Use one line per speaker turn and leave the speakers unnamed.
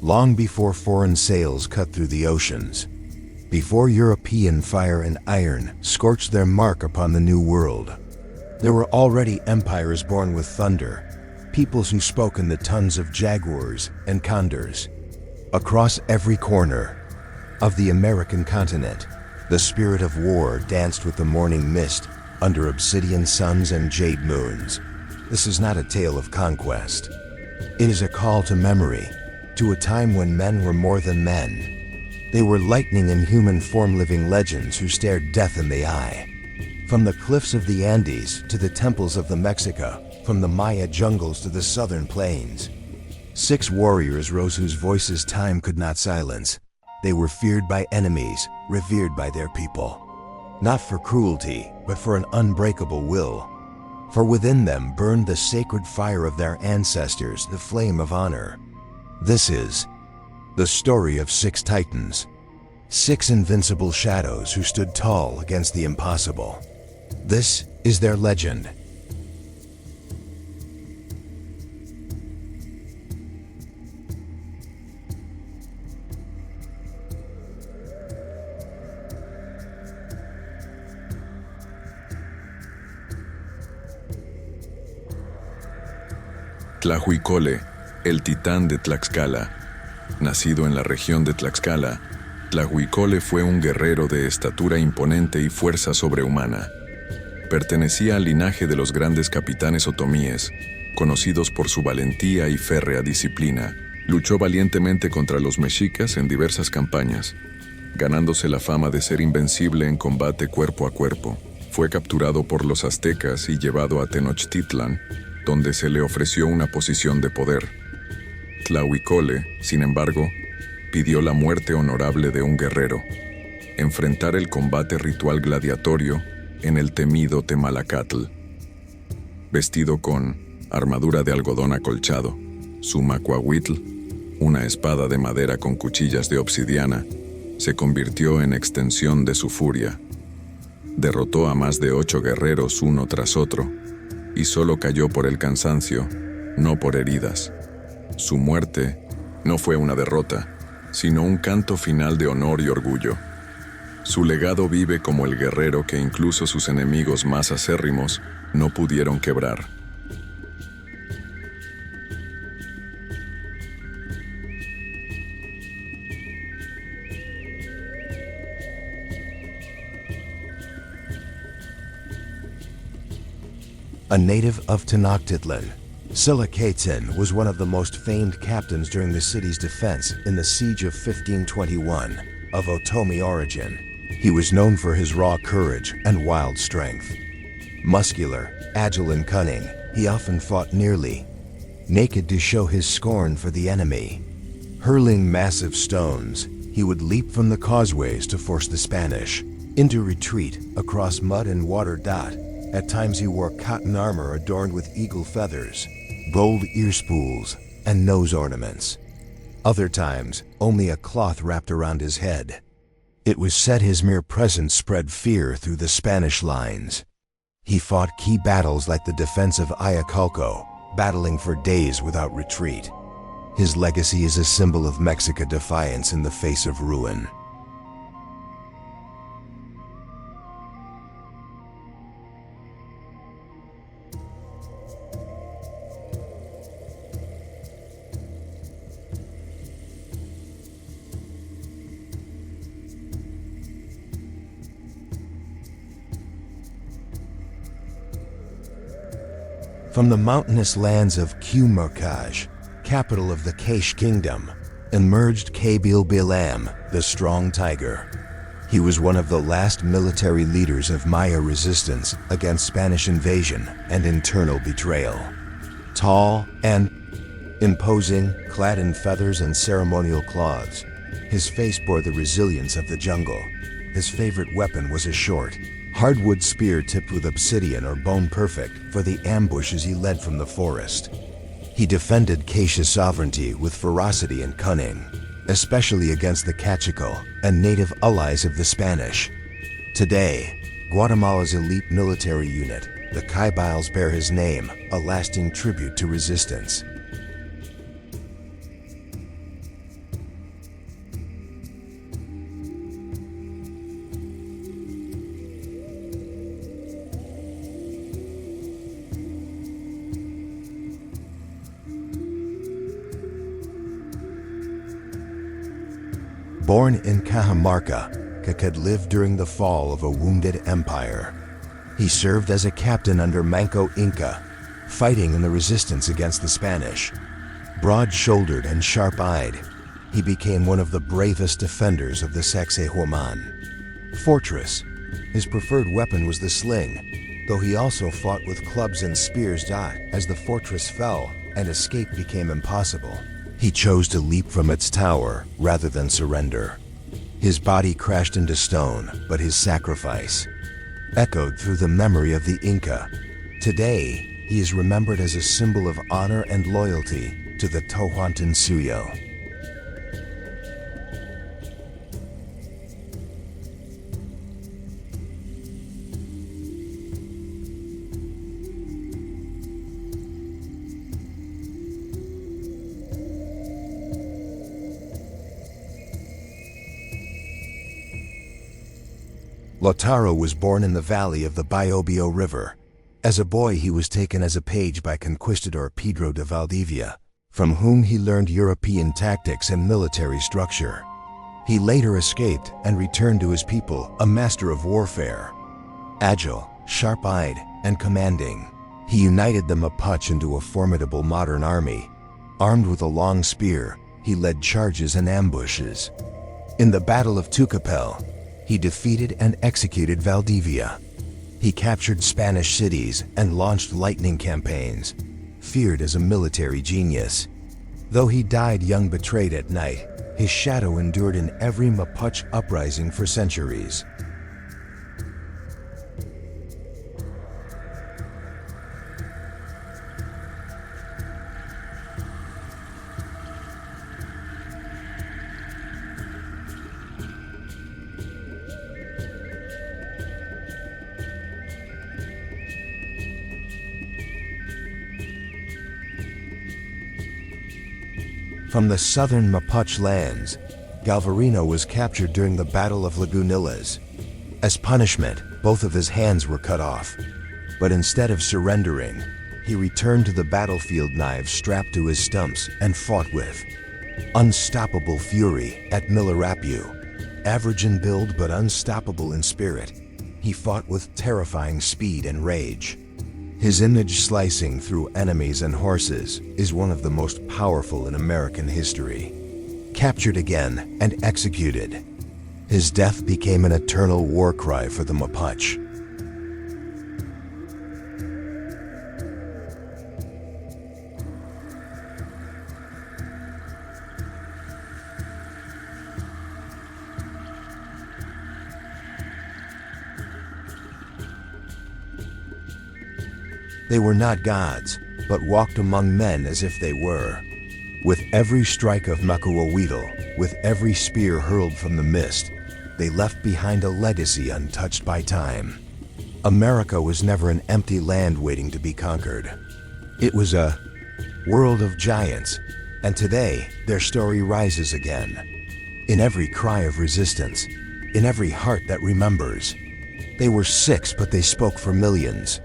long before foreign sails cut through the oceans, before European fire and iron scorched their mark upon the New World. There were already empires born with thunder, peoples who spoke in the tongues of jaguars and condors. Across every corner of the American continent, the spirit of war danced with the morning mist under obsidian suns and jade moons. This is not a tale of conquest. It is a call to memory, to a time when men were more than men. They were lightning in human form living legends who stared death in the eye. From the cliffs of the Andes to the temples of the Mexica, from the Maya jungles to the southern plains, 6 warriors rose whose voices time could not silence. They were feared by enemies, revered by their people. Not for cruelty, but for an unbreakable will. For within them burned the sacred fire of their ancestors, the flame of honor. This is the story of 6 titans, 6 invincible shadows who stood tall against the impossible. This is their legend.
Tlahuicole, el titán de Tlaxcala. Nacido en la región de Tlaxcala, Tlahuicole fue un guerrero de estatura imponente y fuerza sobrehumana. Pertenecía al linaje de los grandes capitanes otomíes, conocidos por su valentía y férrea disciplina. Luchó valientemente contra los mexicas en diversas campañas, ganándose la fama de ser invencible en combate cuerpo a cuerpo. Fue capturado por los aztecas y llevado a Tenochtitlan, donde se le ofreció una posición de poder. Tlahuicole, sin embargo, pidió la muerte honorable de un guerrero, enfrentar el combate ritual gladiatorio en el temido Temalacatl. Vestido con armadura de algodón acolchado, su macuahuitl, una espada de madera con cuchillas de obsidiana, se convirtió en extensión de su furia. Derrotó a más de 8 guerreros uno tras otro, y solo cayó por el cansancio, no por heridas. Su muerte no fue una derrota, sino un canto final de honor y orgullo. Su legado vive como el guerrero que incluso sus enemigos más acérrimos no pudieron quebrar.
A native of Tenochtitlan, Tzilacatzin was one of the most famed captains during the city's defense in the siege of 1521, of Otomi origin. He was known for his raw courage and wild strength. Muscular, agile and cunning, he often fought nearly naked to show his scorn for the enemy. Hurling massive stones, he would leap from the causeways to force the Spanish into retreat across mud and water. At times he wore cotton armor adorned with eagle feathers, gold ear spools, and nose ornaments. Other times, only a cloth wrapped around his head. It was said his mere presence spread fear through the Spanish lines. He fought key battles like the defense of Ayaculco, battling for days without retreat. His legacy is a symbol of Mexican defiance in the face of ruin. From the mountainous lands of Qumrkaj, capital of the Kaysh kingdom, emerged Kaybil B'alam, the strong tiger. He was one of the last military leaders of Maya resistance against Spanish invasion and internal betrayal. Tall and imposing, clad in feathers and ceremonial cloths, his face bore the resilience of the jungle. His favorite weapon was a short, hardwood spear tipped with obsidian or bone perfect for the ambushes he led from the forest. He defended Kaysh's sovereignty with ferocity and cunning, especially against the Cachucal and native allies of the Spanish. Today, Guatemala's elite military unit, the Kaybils, bear his name, a lasting tribute to resistance. Born in Cajamarca, Cahuide lived during the fall of a wounded empire. He served as a captain under Manco Inca, fighting in the resistance against the Spanish. Broad-shouldered and sharp-eyed, he became one of the bravest defenders of the Sacsayhuaman fortress. His preferred weapon was the sling, though he also fought with clubs and spears. As the fortress fell and escape became impossible, he chose to leap from its tower rather than surrender. His body crashed into stone, but his sacrifice echoed through the memory of the Inca. Today, he is remembered as a symbol of honor and loyalty to the Tohuantinsuyo. Lautaro was born in the valley of the Biobío River. As a boy, he was taken as a page by conquistador Pedro de Valdivia, from whom he learned European tactics and military structure. He later escaped and returned to his people, a master of warfare. Agile, sharp-eyed, and commanding, he united the Mapuche into a formidable modern army. Armed with a long spear, he led charges and ambushes. In the Battle of Tucapel, he defeated and executed Valdivia. He captured Spanish cities and launched lightning campaigns, feared as a military genius. Though he died young, betrayed at night, his shadow endured in every Mapuche uprising for centuries. From the southern Mapuche lands, Galvarino was captured during the Battle of Lagunillas. As punishment, both of his hands were cut off. But instead of surrendering, he returned to the battlefield, knives strapped to his stumps, and fought with unstoppable fury at Milarapu. Average in build but unstoppable in spirit, he fought with terrifying speed and rage. His image slicing through enemies and horses is one of the most powerful in American history. Captured again and executed, his death became an eternal war cry for the Mapuche. They were not gods, but walked among men as if they were. With every strike of Macuahuitl, with every spear hurled from the mist, they left behind a legacy untouched by time. America was never an empty land waiting to be conquered. It was a world of giants, and today their story rises again. In every cry of resistance, in every heart that remembers. They were 6, but they spoke for millions.